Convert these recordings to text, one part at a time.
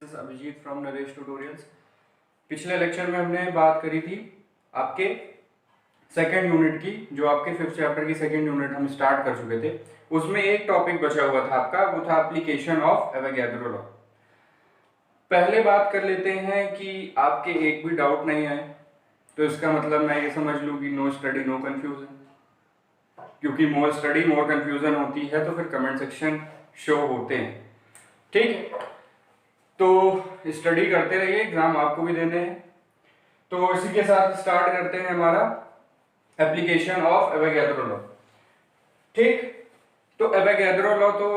Abhijit from Naresh tutorials. पिछले lecture में हमने बात करी थी आपके सेकेंड यूनिट की, जो आपके फिफ्थ चैप्टर की सेकेंड यूनिट हम स्टार्ट कर चुके थे। उसमें एक टॉपिक बचा हुआ था आपका, वो था एप्लीकेशन ऑफ एवोगैड्रो लॉ। पहले बात कर लेते हैं कि आपके एक भी डाउट नहीं आए, तो इसका मतलब मैं ये समझ लूँ कि नो स्टडी नो कंफ्यूजन, क्योंकि मोर स्टडी मोर कंफ्यूजन होती है, तो फिर कमेंट सेक्शन शो होते हैं। ठीक है, तो स्टडी करते रहिए, एग्जाम आपको भी देने हैं। तो इसी के साथ स्टार्ट करते हैं हमारा एप्लीकेशन ऑफ एवोगैड्रो लॉ। ठीक, तो एवोगैड्रो लॉ तो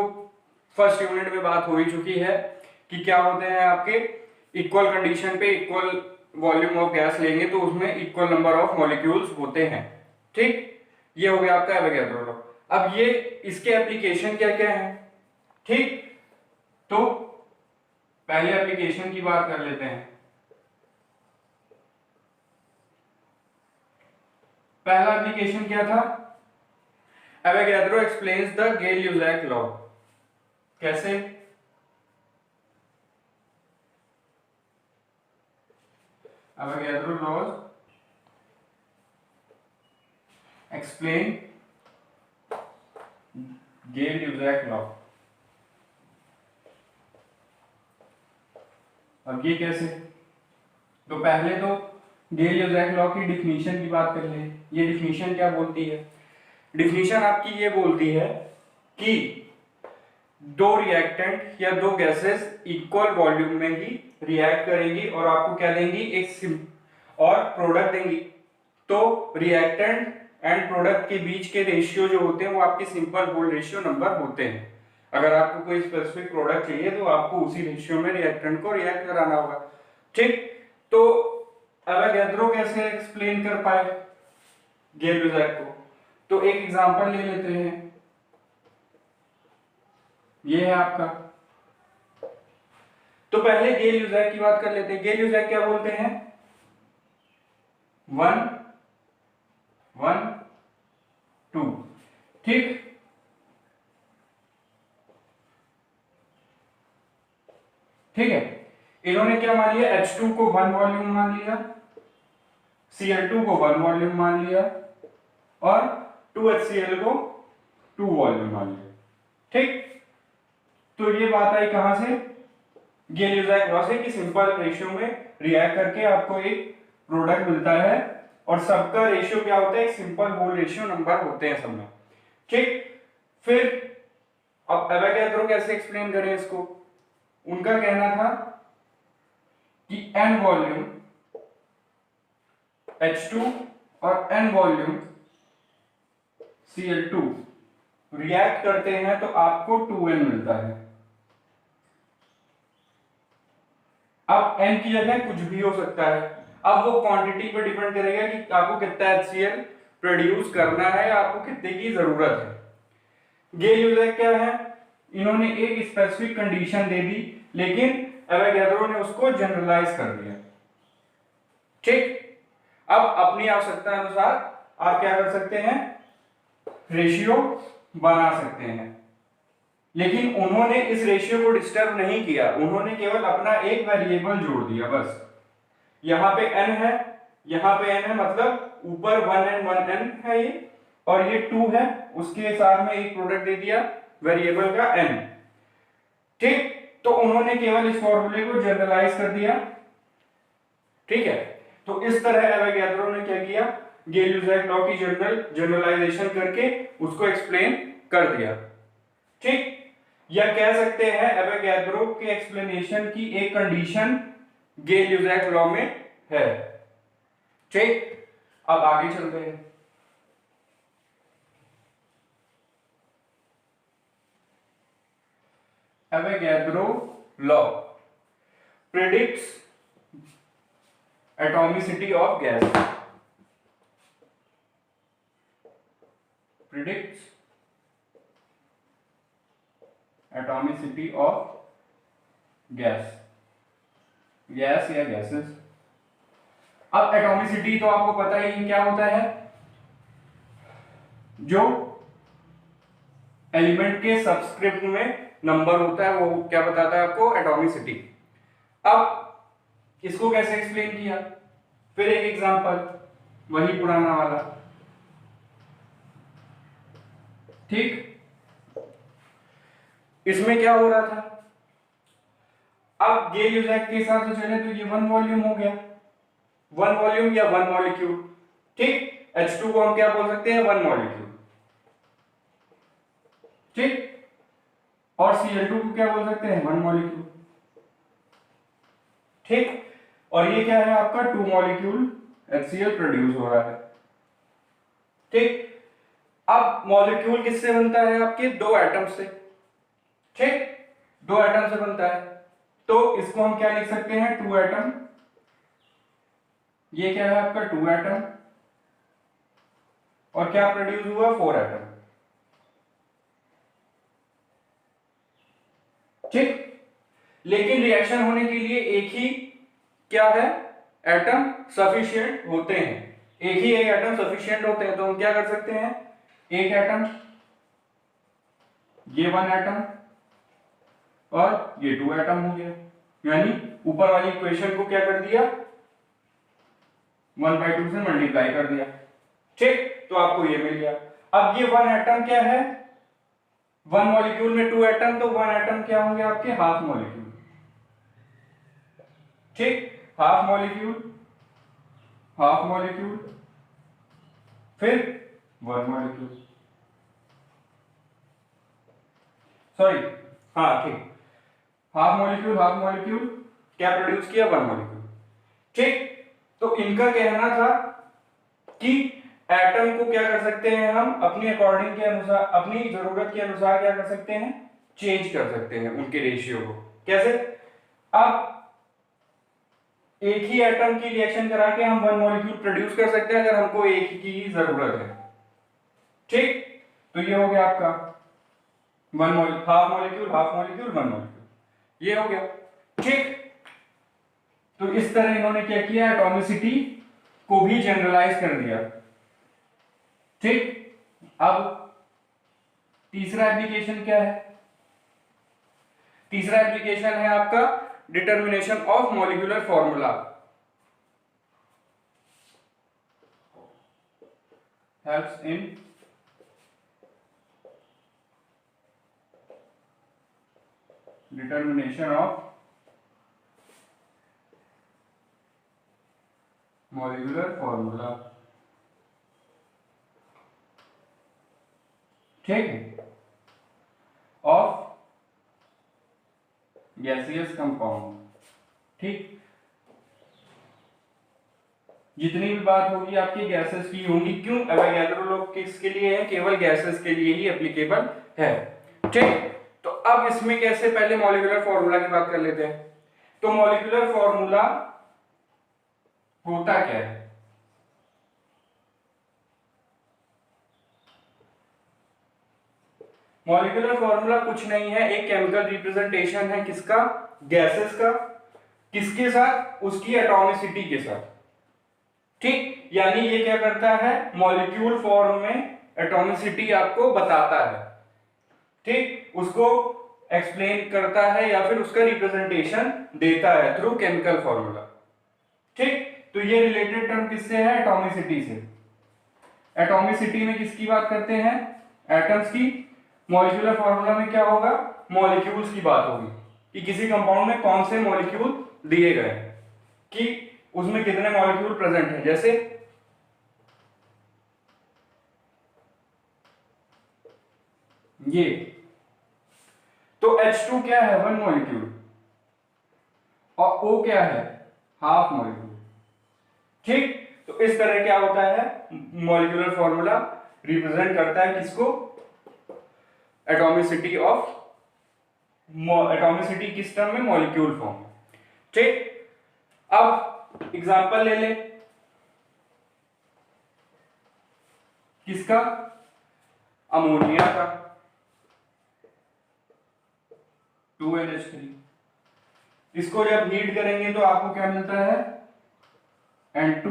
फर्स्ट यूनिट में बात हो ही चुकी है कि क्या होते हैं आपके इक्वल कंडीशन पे इक्वल वॉल्यूम ऑफ गैस लेंगे तो उसमें इक्वल नंबर ऑफ मॉलिक्यूल्स होते हैं। ठीक, ये हो गया आपका एवोगैड्रो लॉ। अब ये इसके एप्लीकेशन क्या क्या है। ठीक, तो पहले एप्लीकेशन की बात कर लेते हैं। पहला एप्लीकेशन क्या था, Avogadro explains the Gay-Lussac law. कैसे? Avogadro laws explain Gay-Lussac law. अब ये कैसे? तो पहले तो गेल-ल्यूजैक लॉ की डिफिनीशन की बात कर ले। ये डिफिनीशन क्या बोलती है? डिफिनीशन आपकी ये बोलती है कि दो रिएक्टेंट या दो गैसेस इक्वल वॉल्यूम में ही रिएक्ट करेंगी और आपको क्या देंगी, एक और प्रोडक्ट देंगी। तो रिएक्टेंट एंड प्रोडक्ट के बीच के रेशियो जो होते हैं वो आपके सिंपल होल रेशियो नंबर होते हैं। अगर आपको कोई स्पेसिफिक प्रोडक्ट चाहिए तो आपको उसी रेशियो में रिएक्टेंट को रिएक्ट कराना होगा। ठीक, तो एवोगैड्रो कैसे एक्सप्लेन कर पाए गेल-ल्यूजैक को? तो एक एग्जांपल ले लेते हैं। ये है आपका, तो पहले गेल-ल्यूजैक की बात कर लेते हैं। गेल-ल्यूजैक क्या बोलते हैं? 1 1 2। ठीक, ठीक है, इन्होंने क्या मान लिया, H2 को 1 वॉल्यूम मान लिया, Cl2 को 1 वॉल्यूम मान लिया और 2HCl को 2 वॉल्यूम मान लिया। ठीक, तो ये बात आई कहां से, गेल-ल्यूजैक लॉ से, कि सिंपल रेशियो में रिएक्ट करके आपको एक प्रोडक्ट मिलता है और सबका रेशियो क्या होता है, एक सिंपल होल रेशियो नंबर होते हैं सब में। ठीक, फिर अब एवोगैड्रो कैसे एक्सप्लेन करें इसको? उनका कहना था कि n वॉल्यूम H2 और n वॉल्यूम Cl2 रिएक्ट करते हैं तो आपको 2n मिलता है। अब n की जगह कुछ भी हो सकता है। अब वो क्वांटिटी पे डिपेंड करेगा कि आपको कितना HCl प्रोड्यूस करना है या आपको कितने की जरूरत है। गेल-ल्यूजैक क्या है, इन्होंने एक स्पेसिफिक कंडीशन दे दी, लेकिन एवोगैड्रो ने उसको जनरलाइज कर दिया। ठीक, अब अपनी आवश्यकता अनुसार आप क्या कर सकते हैं, रेशियो बना सकते हैं। लेकिन उन्होंने इस रेशियो को डिस्टर्ब नहीं किया, उन्होंने केवल अपना एक वेरिएबल जोड़ दिया बस। यहां पे n है, यहां पे n है, मतलब ऊपर 1n 1n है ये, और ये 2 है, उसके साथ में एक प्रोडक्ट दे दिया वेरिएबल का n। ठीक, तो उन्होंने केवल इस फॉर्मूले को जनरलाइज कर दिया। ठीक है, तो इस तरह एवोगैड्रो ने क्या किया, गेल-ल्यूजैक लॉ की जनरलाइजेशन करके उसको एक्सप्लेन कर दिया। ठीक, या कह सकते हैं एवोगैड्रो के एक्सप्लेनेशन की एक कंडीशन गेल-ल्यूजैक लॉ में है। ठीक, अब आगे चलते हैं। Avogadro law predicts atomicity of gas. Predicts atomicity of gas, gas या गैसेस। अब एटॉमिसिटी तो आपको पता ही क्या होता है, जो एलिमेंट के सबस्क्रिप्ट में नंबर होता है वो क्या बताता है आपको, एटॉमिसिटी। अब इसको कैसे एक्सप्लेन किया, फिर एक एग्जांपल वही पुराना वाला, ठीक। इसमें क्या हो रहा था, अब गेल-यूज़ैक के हिसाब से चले तो ये वन वॉल्यूम हो गया, वन वॉल्यूम या वन मॉलिक्यूल, ठीक। H2 को हम क्या बोल सकते हैं, वन मॉलिक्यूल, ठीक। और Cl2 को क्या बोल सकते हैं, वन मॉलिक्यूल, ठीक। और ये क्या है आपका, टू मॉलिक्यूल HCl प्रोड्यूस हो रहा है, ठीक। अब मॉलिक्यूल किससे बनता है, आपके दो एटम से, ठीक, दो एटम से बनता है, तो इसको हम क्या लिख सकते हैं, टू एटम, ये क्या है आपका टू एटम, और क्या प्रोड्यूस हुआ, फोर एटम, ठीक। लेकिन रिएक्शन होने के लिए एक ही क्या है, एटम सफिशिएंट होते हैं, एक ही एक एटम सफिशिएंट होते हैं, तो हम क्या कर सकते हैं, एक एटम, ये वन एटम और ये टू एटम हो गया, यानी ऊपर वाली इक्वेशन को क्या कर दिया, 1/2 से मल्टीप्लाई कर दिया, ठीक। तो आपको ये मिल गया। अब ये वन एटम क्या है, वन मॉलिक्यूल में टू एटम, तो वन एटम क्या होंगे आपके, हाफ मॉलिक्यूल, ठीक। हाफ मॉलिक्यूल, हाफ मॉलिक्यूल, फिर वन मॉलिक्यूल, सॉरी, हाँ ठीक, हाफ मॉलिक्यूल, हाफ मॉलिक्यूल क्या प्रोड्यूस किया, वन मॉलिक्यूल, ठीक। तो इनका कहना था कि एटम को क्या कर सकते हैं हम, अपनी अकॉर्डिंग के अनुसार, अपनी जरूरत के अनुसार क्या कर सकते हैं, चेंज कर सकते हैं उनके रेशियो को, कैसे, अब एक ही एटम की रिएक्शन करा के हम वन मॉलिक्यूल प्रोड्यूस कर सकते हैं अगर हमको एक ही की जरूरत है, ठीक। तो ये हो गया आपका one molecule, half molecule, half molecule, one molecule, ये हो गया, ठीक। तो इस तरह इन्होंने क्या किया, एटॉमिसिटी को भी जनरलाइज कर दिया, ठीक। अब तीसरा एप्लीकेशन क्या है, तीसरा एप्लीकेशन है आपका determination of molecular formula, helps in determination of molecular formula, ठीक है, ऑफ गैसियस कंपाउंड, ठीक। जितनी भी बात होगी आपकी गैसेस की होंगी, क्यों, एवोगैड्रो लॉ किसके लिए है, केवल गैसेस के लिए ही एप्लीकेबल है, ठीक। तो अब इसमें कैसे, पहले मॉलिक्यूलर फॉर्मूला की बात कर लेते हैं। तो मॉलिक्यूलर फॉर्मूला होता क्या है, मॉलिक्यूलर फॉर्मूला कुछ नहीं है, एक केमिकल रिप्रेजेंटेशन है, किसका, गैसेस का, किसके साथ, उसकी एटॉमिसिटी के साथ, ठीक। यानी ये क्या करता है, मॉलिक्यूल फॉर्म में एटॉमिसिटी आपको बताता है, ठीक, उसको एक्सप्लेन करता है या फिर उसका रिप्रेजेंटेशन देता है थ्रू केमिकल फॉर्मूला, ठीक। तो ये रिलेटेड टर्म किससे है, एटॉमिसिटी से, एटॉमिसिटी में किसकी बात करते हैं, एटम्स की, मॉलिक्यूलर फॉर्मूला में क्या होगा, मॉलिक्यूल्स की बात होगी कि किसी कंपाउंड में कौन से मॉलिक्यूल दिए गए, कि उसमें कितने मॉलिक्यूल प्रेजेंट हैं, जैसे ये, तो H2 क्या है, वन मॉलिक्यूल, और O क्या है, हाफ मॉलिक्यूल, ठीक। तो इस तरह क्या होता है, मॉलिक्यूलर फॉर्मूला रिप्रेजेंट करता है किसको, एटॉमिसिटी ऑफ, एटॉमिसिटी किस टर्म में, मॉलिक्यूल फॉर्म, ठीक। अब एग्जांपल ले ले, किसका, अमोनिया का, 2NH3, इसको जब हीट करेंगे तो आपको क्या मिलता है, N2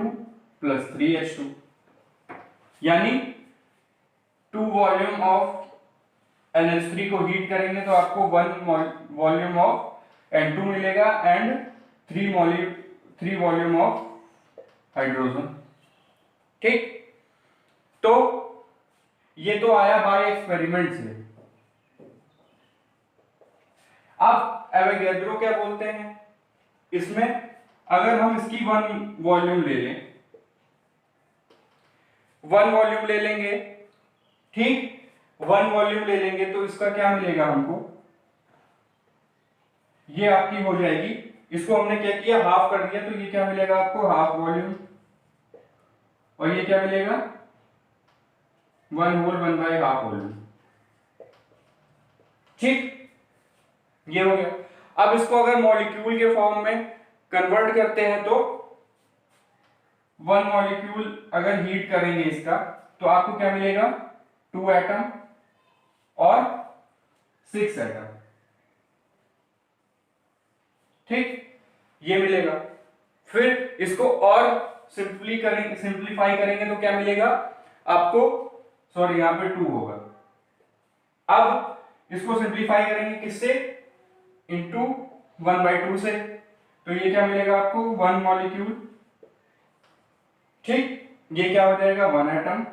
+ 3H2, यानी 2 वॉल्यूम ऑफ NH3 को हीट करेंगे तो आपको 1 वॉल्यूम ऑफ N2 मिलेगा एंड 3 वॉल्यूम ऑफ हाइड्रोजन। ठीक, तो ये तो आया बाय एक्सपेरिमेंट से। अब एवोगैड्रो क्या बोलते हैं इसमें, अगर हम इसकी 1 वॉल्यूम ले लें, 1 वॉल्यूम ले लेंगे, ठीक, 1 वॉल्यूम ले लेंगे तो इसका क्या मिलेगा हमको, ये आपकी हो जाएगी, इसको हमने क्या किया, हाफ कर दिया, तो ये क्या मिलेगा आपको, हाफ वॉल्यूम, और ये क्या मिलेगा, 1/1/2 वॉल्यूम। ठीक, ये हो गया। अब इसको अगर मॉलिक्यूल के फॉर्म में कन्वर्ट करते हैं तो 1 मॉलिक्यूल अगर हीट करेंगे इसका तो आपको क्या मिलेगा, 2 एटम और 6 एटम। ठीक, ये मिलेगा। फिर इसको और सिंप्लीफाई करेंगे तो क्या मिलेगा आपको, सॉरी यहां पे 2 होगा। अब इसको सिंप्लीफाई करेंगे किससे, इंटू 1/2 से, तो ये क्या मिलेगा आपको, 1 मॉलिक्यूल। ठीक, ये क्या हो जाएगा, 1 एटम,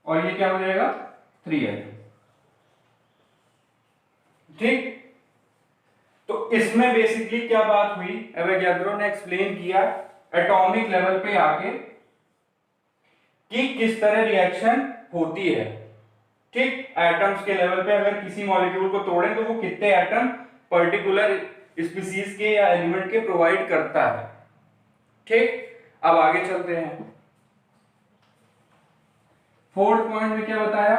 और ये क्या हो जाएगा, 3 एटम। ठीक, तो इसमें बेसिकली क्या बात हुई, एवोगैड्रो ने एक्सप्लेन किया एटॉमिक लेवल पे आके कि किस तरह रिएक्शन होती है। ठीक, एटम्स के लेवल पे अगर किसी मॉलिक्यूल को तोड़ें तो वो कितने एटम पर्टिकुलर स्पीसीज के या एलिमेंट के प्रोवाइड करता है। ठीक, अब आगे चलते हैं। 4th पॉइंट में क्या बताया,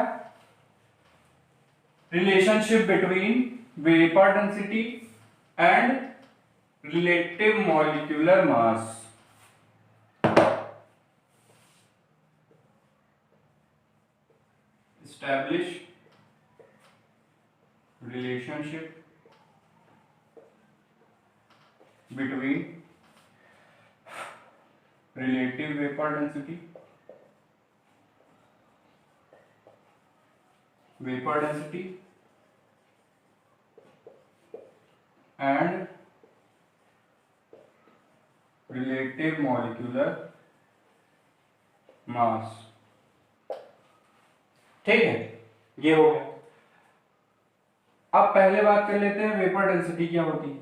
relationship between vapour density and relative molecular mass. Establish relationship between relative vapor density and relative molecular mass। ठीक है, ये हो गया। अब पहले बात कर लेते हैं वेपर डेंसिटी क्या होती है।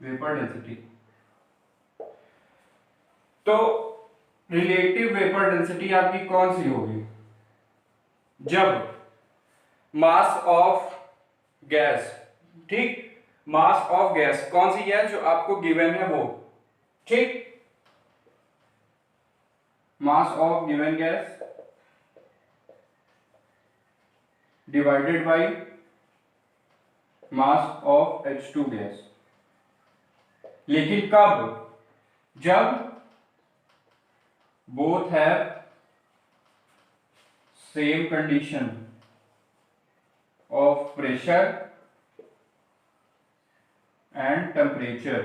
वेपर डेंसिटी, तो रिलेटिव वेपर डेंसिटी आपकी कौन सी होगी, जब मास ऑफ गैस, ठीक, मास ऑफ गैस, कौन सी गैस जो आपको गिवन है वो, ठीक, mass of given gas divided by mass of H2 gas. लेकिन कब, जब both have same condition of pressure and temperature.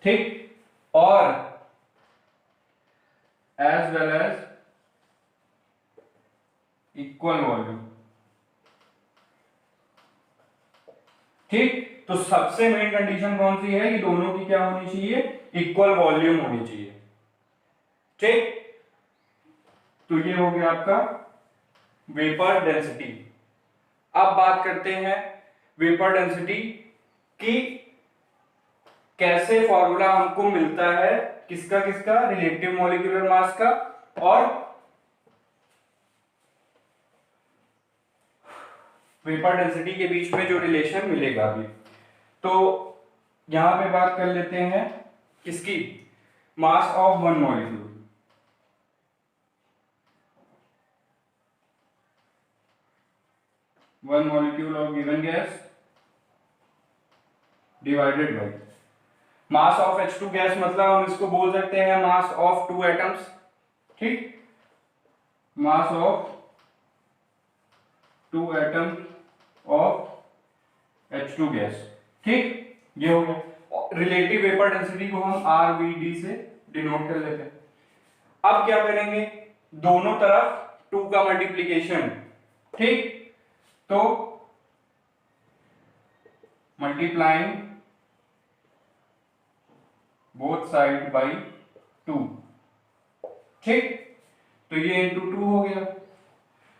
ठीक, और as well as equal volume. ठीक, तो सबसे मेन कंडीशन कौन सी है कि दोनों की क्या होनी चाहिए, इक्वल वॉल्यूम होनी चाहिए। ठीक, तो ये हो गया आपका वेपर डेंसिटी। अब बात करते हैं वेपर डेंसिटी की कैसे फॉर्मूला हमको मिलता है, किसका किसका, रिलेटिव मॉलिक्यूलर मास का और वेपर डेंसिटी के बीच में जो रिलेशन मिलेगा अभी। तो यहां पे बात कर लेते हैं किसकी, mass of 1 molecule. One molecule of given gas divided by mass of H2 gas, मतलब हम इसको बोल सकते हैं मास ऑफ 2 एटम्स। ठीक, mass of 2 atom of H2 gas. ठीक, ये हो गया। रिलेटिव वेपर डेंसिटी को हम RVD से डिनोट कर लेते हैं। अब क्या करेंगे, दोनों तरफ 2 का मल्टीप्लीकेशन ठीक, तो मल्टीप्लाइंग बोथ साइड बाई 2, ठीक, तो ये इंटू 2 हो गया,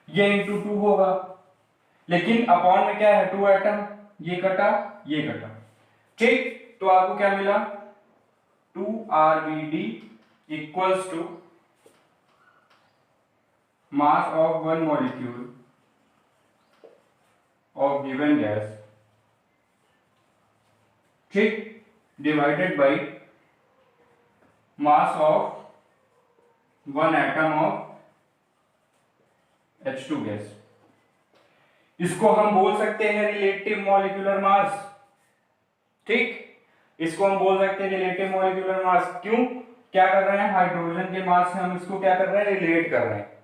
ये इंटू 2 होगा, लेकिन अपॉन में क्या है 2 एटम, ये कटा ये कटा, ठीक, तो आपको क्या मिला 2RBD equals to mass of one molecule of given gas, ठीक, divided by mass of one atom of H2 gas। इसको हम बोल सकते हैं रिलेटिव मॉलिक्यूलर मास, ठीक, इसको हम बोल सकते हैं रिलेटिव मॉलिक्यूलर मास। क्यों, क्या कर रहे हैं, हाइड्रोजन के मास से हम इसको क्या कर रहे हैं, रिलेट कर रहे हैं,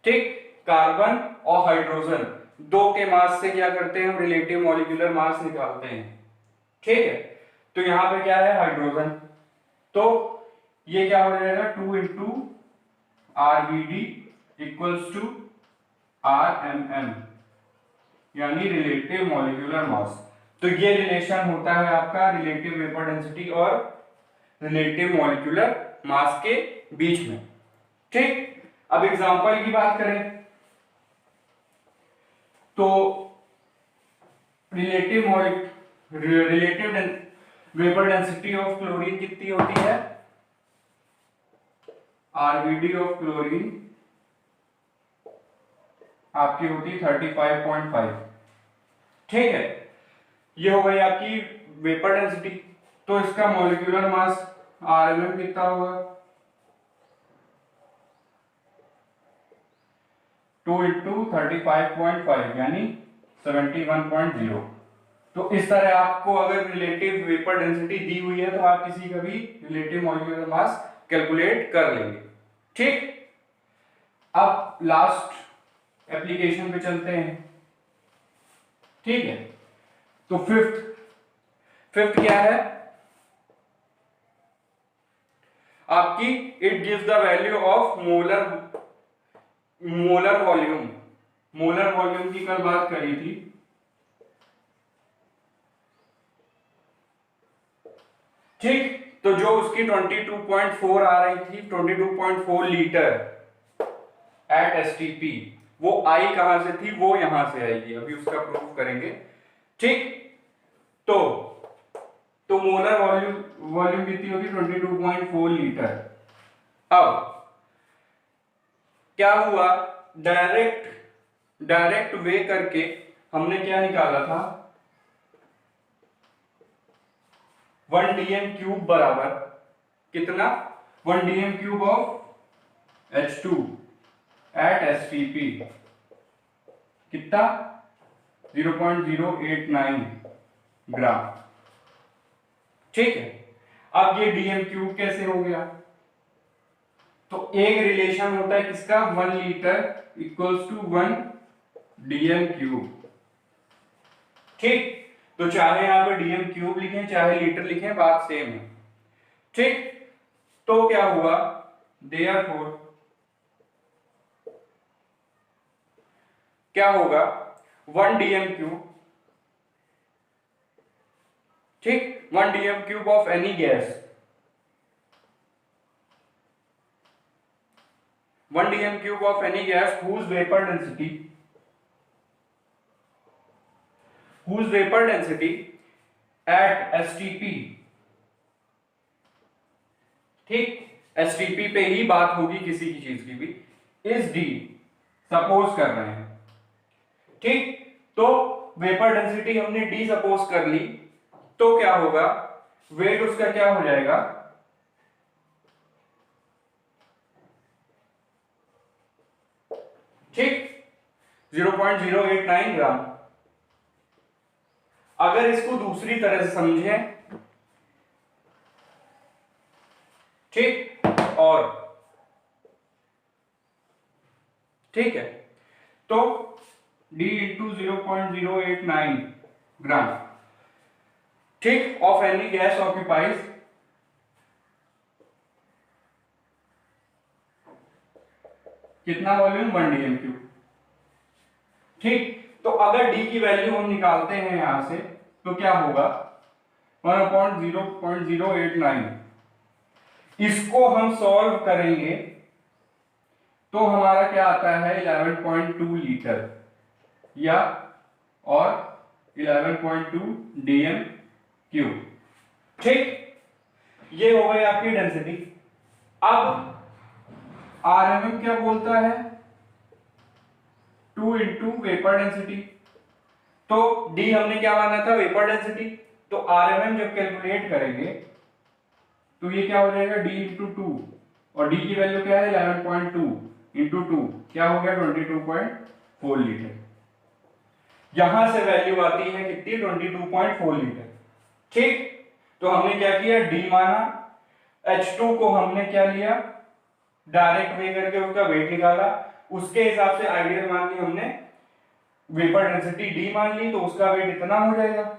ठीक, कार्बन और हाइड्रोजन दो के मास से क्या करते हैं हम रिलेटिव मॉलिक्यूलर मास निकालते हैं, ठीक है, तो यहां पे क्या है हाइड्रोजन, तो ये क्या हो जाएगा 2 into RBD equals to RMM, यानी रिलेटिव मॉलिक्यूलर मास। तो ये रिलेशन होता है आपका रिलेटिव वेपर डेंसिटी और रिलेटिव मॉलिक्यूलर मास के बीच में, ठीक। अब एग्जांपल की बात करें तो relative vapour density of chlorine कितनी होती है, RBD ऑफ क्लोरीन आपकी होती है 35.5, ठीक है, ये हो गई आपकी वेपर डेंसिटी। तो इसका मॉलिक्यूलर मास RMM कितना होगा 2 इंटू 35.5 यानी 71.0। तो इस तरह आपको अगर रिलेटिव वेपर डेंसिटी दी हुई है तो आप किसी का भी रिलेटिव मॉलिक्यूलर मास कैलकुलेट कर लेंगे, ठीक। अब लास्ट एप्लीकेशन पे चलते हैं, ठीक है, तो फिफ्थ क्या है आपकी, it gives the value of molar volume की कल बात करी थी, ठीक, तो जो उसकी 22.4 आ रही थी 22.4 लीटर एट STP, वो आई कहां से थी, वो यहां से आएगी, अभी उसका प्रूफ करेंगे, ठीक। तो मोलर वॉल्यूम कितनी होगी 22.4 लीटर। अब क्या हुआ, डायरेक्ट वे करके हमने क्या निकाला था 1 dm क्यूब बराबर कितना, 1 dm cube of H2 at STP कितना 0.089 ग्राम, ठीक है। अब ये डीएम क्यूब कैसे हो गया, तो एक रिलेशन होता है किसका 1 litre equals to 1 dm cube, ठीक, तो चाहे यहां पे डीएम क्यूब लिखें चाहे लीटर लिखें बात सेम है, ठीक। तो क्या हुआ, देयरफॉर क्या होगा 1 डीएम क्यूब, ठीक, 1 dm cube of any gas, 1 dm cube of any gas whose vapor density at STP, ठीक, STP पे ही बात होगी किसी की चीज की भी, इज D सपोज कर रहे हैं, ठीक, तो वेपर डेंसिटी हमने D सपोज कर ली, तो क्या होगा वेट उसका क्या हो जाएगा, ठीक, 0.089 ग्राम। अगर इसको दूसरी तरह से समझें, ठीक, और ठीक है, तो D इंटू 0.089 ग्राम, ठीक, ऑफ एनी गैस ऑक्यूपाइज कितना वॉल्यूम 1 डीएम क्यूब, ठीक, तो अगर डी की वैल्यू हम निकालते हैं यहां से तो क्या होगा 1/0.089। इसको हम सॉल्व करेंगे तो हमारा क्या आता है 11.2 लीटर या और 11.2 डीएम क्यूब। ठीक, ये हो गई आपकी डेंसिटी। अब आरएमएम क्या बोलता है 2 इंटू वेपर डेंसिटी। तो डी हमने क्या माना था वेपर डेंसिटी, तो आरएमएम जब कैलकुलेट करेंगे तो ये क्या हो जाएगा डी इंटू 2 और डी की वैल्यू क्या है 11.2 इंटू 2 क्या हो गया 22.4 लीटर। यहां से वैल्यू आती है कितनी 22.4 लीटर। ठीक, तो हमने क्या किया डी माना, H2 को हमने क्या लिया डायरेक्ट वे करके उसका वेट निकाला, उसके हिसाब से आइडियल मान ली हमने वेपर डेंसिटी डी मान ली, तो उसका वेट इतना हो जाएगा,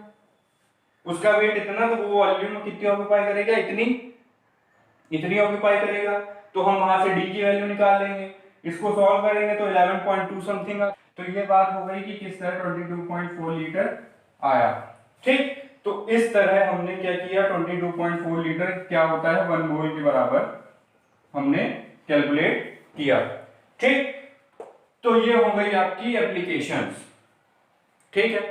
उसका वेट इतना, तो वो वॉल्यूम कितनी ऑक्यूपाई करेगा इतनी ऑक्यूपाई करेगा। तो हम वहां से डी की वैल्यू निकाल लेंगे, इसको सॉल्व करेंगे तो 11.2 समथिंग। तो ये बात हो गई कि किस तरह 22.4 लीटर आया। ठीक, तो इस तरह हमने क्या किया 22.4 लीटर क्या होता है 1 मोल के बराबर हमने कैलकुलेट किया। ठीक, तो ये हो गई आपकी एप्लीकेशंस। ठीक है,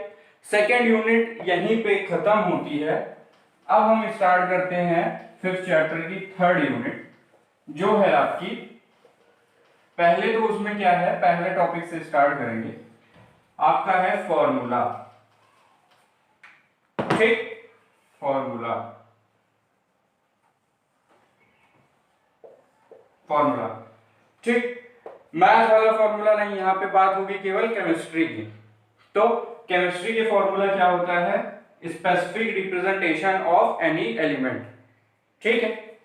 सेकेंड यूनिट यहीं पे खत्म होती है। अब हम स्टार्ट करते हैं 5th चैप्टर की 3rd यूनिट जो है आपकी, पहले तो उसमें क्या है पहले टॉपिक से स्टार्ट करेंगे, आपका है फॉर्मूला। ठीक, फॉर्मूला ठीक, मैथ वाला फॉर्मूला नहीं, यहां पे बात होगी केवल केमिस्ट्री की। तो केमिस्ट्री के फॉर्मूला क्या होता है specific representation of any element. ठीक है,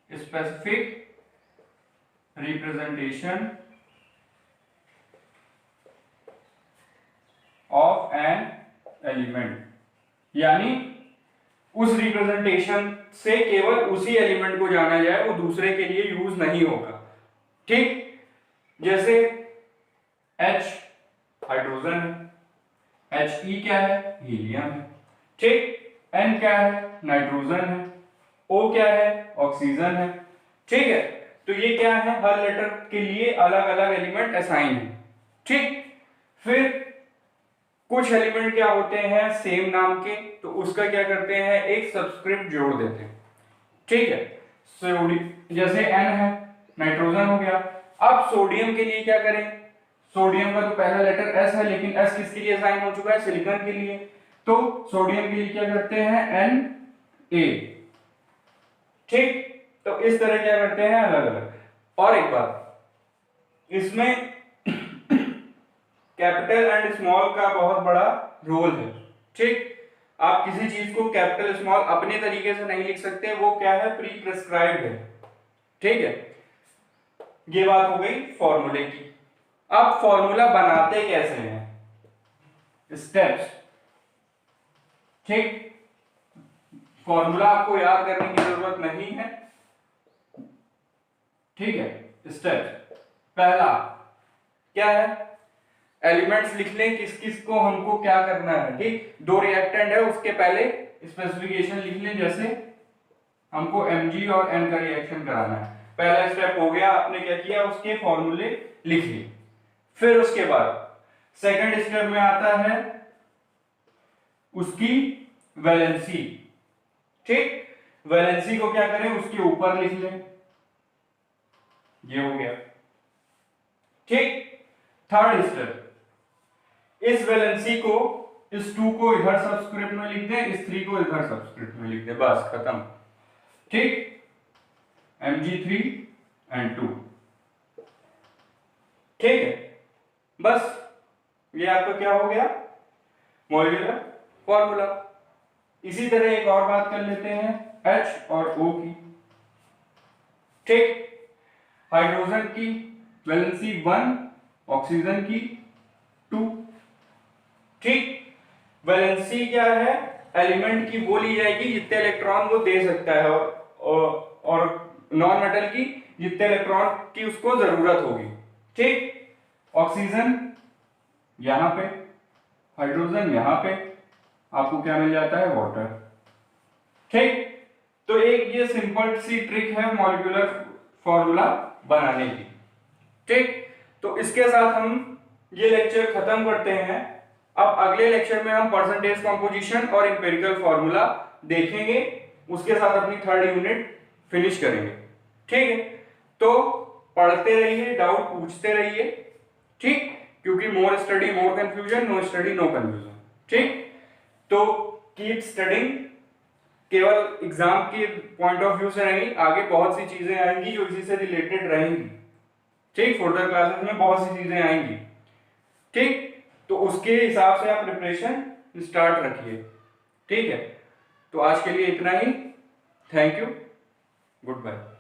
specific representation of an element, यानी उस रिप्रेजेंटेशन से केवल उसी एलिमेंट को जाना जाए, वो दूसरे के लिए यूज नहीं होगा। ठीक, जैसे H हाइड्रोजन है, He क्या है हीलियम है। ठीक, N क्या है नाइट्रोजन है, O क्या है ऑक्सीजन है। ठीक है, तो ये क्या है हर लेटर के लिए अलग अलग एलिमेंट असाइन है। ठीक, फिर कुछ एलिमेंट क्या होते हैं सेम नाम के, तो उसका क्या करते हैं एक सबस्क्रिप्ट जोड़ देते हैं। ठीक है, सोडियम जैसे N है नाइट्रोजन हो गया। अब सोडियम के लिए क्या करें, सोडियम का तो पहला लेटर S है, लेकिन S किसके लिए असाइन हो चुका है सिलिकॉन के लिए, तो सोडियम के लिए क्या करते हैं Na। ठीक, तो इस तरह क्या करते हैं अलग अलग। और एक बात इसमें कैपिटल एंड स्मॉल का बहुत बड़ा रोल है। ठीक, आप किसी चीज को कैपिटल स्मॉल अपने तरीके से नहीं लिख सकते, वो क्या है प्री प्रिस्क्राइब्ड है। ठीक है, ये बात हो गई फॉर्मूले की। अब फॉर्मूला बनाते कैसे हैं स्टेप्स। ठीक, फॉर्मूला आपको याद करने की जरूरत नहीं है। ठीक है, स्टेप्स पहला क्या है एलिमेंट्स लिख लें किस किस को हमको क्या करना है। ठीक, दो रिएक्टेंट है उसके पहले स्पेसिफिकेशन लिख लें, जैसे हमको Mg और N का रिएक्शन कराना है। पहला स्टेप हो गया, आपने क्या किया उसके फॉर्मूले लिख लिए। फिर उसके बाद सेकंड स्टेप में आता है उसकी वैलेंसी। ठीक, वैलेंसी को क्या करें उसके ऊपर लिख लें, ये हो गया। ठीक, थर्ड स्टेप इस वैलेंसी को इस 2 को इधर सबस्क्रिप्ट में लिख दें, इस 3 को इधर सबस्क्रिप्ट में लिख दें, बस खत्म। ठीक, Mg3 and 2। ठीक है, बस ये आपका क्या हो गया मॉलिक्यूलर फॉर्मूला। इसी तरह एक और बात कर लेते हैं H और O की। ठीक, हाइड्रोजन की वैलेंसी 1, ऑक्सीजन की 2। ठीक, वैलेंसी क्या है एलिमेंट की वो ली जाएगी जितने इलेक्ट्रॉन वो दे सकता है, और नॉन मेटल की जितने इलेक्ट्रॉन की उसको जरूरत होगी। ठीक, ऑक्सीजन यहां पे, हाइड्रोजन यहां पे, आपको क्या मिल जाता है, वाटर। ठीक, तो एक ये सिंपल सी ट्रिक है मॉलिक्यूलर फॉर्मूला बनाने की। ठीक, तो इसके साथ हम ये लेक्चर खत्म करते हैं। अब अगले लेक्चर में हम परसेंटेज कंपोजिशन और एम्पिरिकल फॉर्मूला देखेंगे, उसके साथ अपनी थर्ड यूनिट फिनिश करेंगे। ठीक है, तो पढ़ते रहिए, डाउट पूछते रहिए। ठीक, क्योंकि more study more confusion, no study no confusion. ठीक, तो कीप स्टडिंग, केवल एग्जाम के पॉइंट ऑफ व्यू से नहीं, आगे बहुत सी चीजें आएंगी जो इसी से रिलेटेड रहेंगी। ठीक, फर्दर क्लासेस में बहुत सी चीजें आएंगी। ठीक, तो उसके हिसाब से आप प्रिपरेशन स्टार्ट रखिए। ठीक है, तो आज के लिए इतना ही। Thank you, good bye.